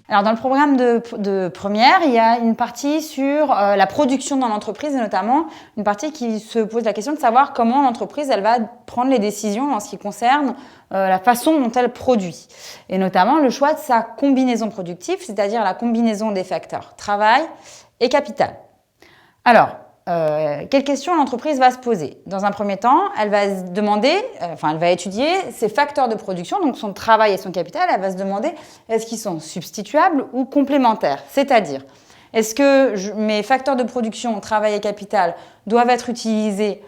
Alors, dans le programme de première, il y a une partie sur la production dans l'entreprise et notamment une partie qui se pose la question de savoir comment l'entreprise elle va prendre les décisions en ce qui concerne la façon dont elle produit. Et notamment le choix de sa combinaison productive, c'est-à-dire la combinaison des facteurs travail et capital. Alors, quelles questions l'entreprise va se poser? Dans un premier temps, elle va se demander, elle va étudier ses facteurs de production, donc son travail et son capital. Elle va se demander est-ce qu'ils sont substituables ou complémentaires? C'est-à-dire, est-ce que mes facteurs de production, travail et capital, doivent être utilisés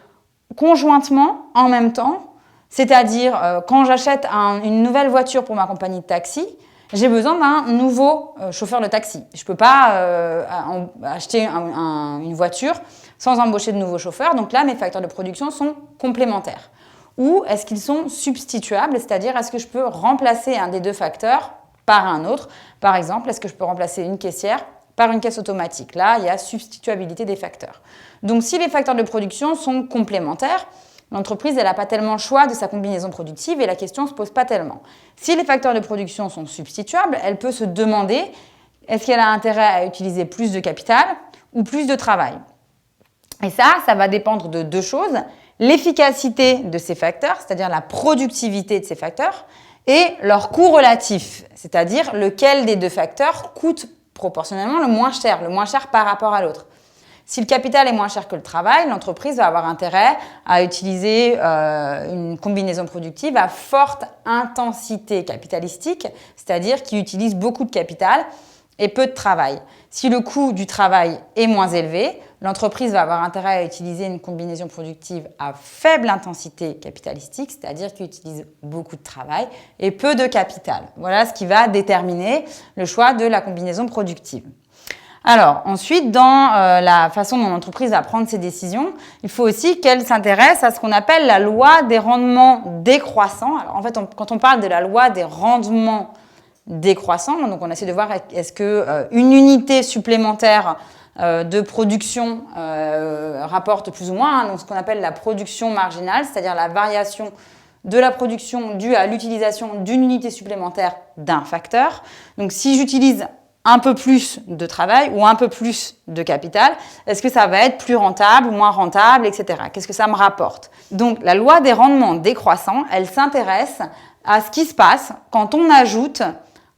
conjointement, en même temps? C'est-à-dire, quand j'achète une nouvelle voiture pour ma compagnie de taxi, j'ai besoin d'un nouveau chauffeur de taxi. Je ne peux pas acheter une voiture sans embaucher de nouveaux chauffeurs. Donc là, mes facteurs de production sont complémentaires. Ou est-ce qu'ils sont substituables? C'est-à-dire, est-ce que je peux remplacer un des deux facteurs par un autre? Par exemple, est-ce que je peux remplacer une caissière par une caisse automatique? Là, il y a substituabilité des facteurs. Donc, si les facteurs de production sont complémentaires, l'entreprise, elle n'a pas tellement le choix de sa combinaison productive et la question ne se pose pas tellement. Si les facteurs de production sont substituables, elle peut se demander est-ce qu'elle a intérêt à utiliser plus de capital ou plus de travail? Et ça va dépendre de deux choses, l'efficacité de ces facteurs, c'est-à-dire la productivité de ces facteurs, et leur coût relatif, c'est-à-dire lequel des deux facteurs coûte proportionnellement le moins cher par rapport à l'autre. Si le capital est moins cher que le travail, l'entreprise va avoir intérêt à utiliser une combinaison productive à forte intensité capitalistique, c'est-à-dire qui utilise beaucoup de capital et peu de travail. Si le coût du travail est moins élevé, l'entreprise va avoir intérêt à utiliser une combinaison productive à faible intensité capitalistique, c'est-à-dire qui utilise beaucoup de travail et peu de capital. Voilà ce qui va déterminer le choix de la combinaison productive. Alors, ensuite, dans la façon dont l'entreprise va prendre ses décisions, il faut aussi qu'elle s'intéresse à ce qu'on appelle la loi des rendements décroissants. Alors, en fait, quand on parle de la loi des rendements décroissants, donc on essaie de voir est-ce qu'une unité supplémentaire de production rapporte plus ou moins, donc ce qu'on appelle la production marginale, c'est-à-dire la variation de la production due à l'utilisation d'une unité supplémentaire d'un facteur. Donc, si j'utilise un peu plus de travail ou un peu plus de capital, est-ce que ça va être plus rentable, moins rentable, etc. Qu'est-ce que ça me rapporte? Donc, la loi des rendements décroissants, elle s'intéresse à ce qui se passe quand on ajoute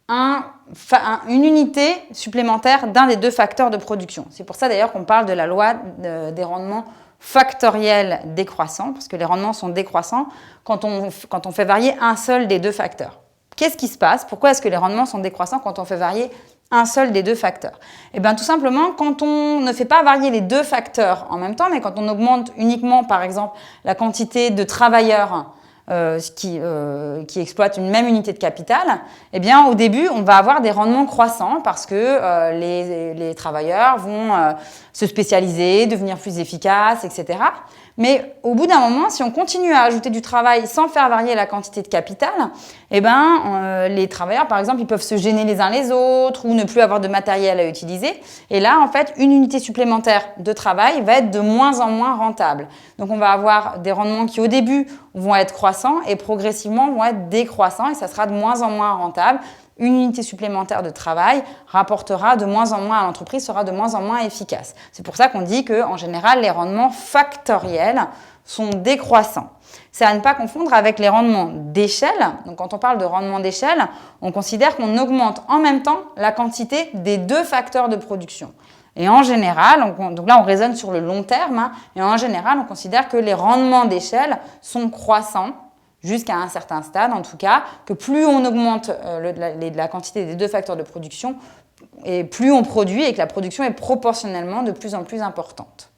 une unité supplémentaire d'un des deux facteurs de production. C'est pour ça d'ailleurs qu'on parle de la loi des rendements factoriels décroissants, parce que les rendements sont décroissants quand on fait varier un seul des deux facteurs. Qu'est-ce qui se passe? Pourquoi est-ce que les rendements sont décroissants quand on fait varier un seul des deux facteurs? Eh bien, tout simplement, quand on ne fait pas varier les deux facteurs en même temps, mais quand on augmente uniquement, par exemple, la quantité de travailleurs qui exploitent une même unité de capital, eh bien, au début, on va avoir des rendements croissants parce que les travailleurs vont se spécialiser, devenir plus efficaces, etc. Mais au bout d'un moment, si on continue à ajouter du travail sans faire varier la quantité de capital, eh ben, les travailleurs, par exemple, ils peuvent se gêner les uns les autres ou ne plus avoir de matériel à utiliser. Et là, en fait, une unité supplémentaire de travail va être de moins en moins rentable. Donc, on va avoir des rendements qui, au début, vont être croissants et progressivement vont être décroissants et ça sera de moins en moins rentable. Une unité supplémentaire de travail rapportera de moins en moins à l'entreprise, sera de moins en moins efficace. C'est pour ça qu'on dit qu'en général, les rendements factoriels sont décroissants. C'est à ne pas confondre avec les rendements d'échelle. Donc, quand on parle de rendement d'échelle, on considère qu'on augmente en même temps la quantité des deux facteurs de production. Et en général, donc là on raisonne sur le long terme, et en général on considère que les rendements d'échelle sont croissants jusqu'à un certain stade, en tout cas, que plus on augmente la quantité des deux facteurs de production, et plus on produit et que la production est proportionnellement de plus en plus importante.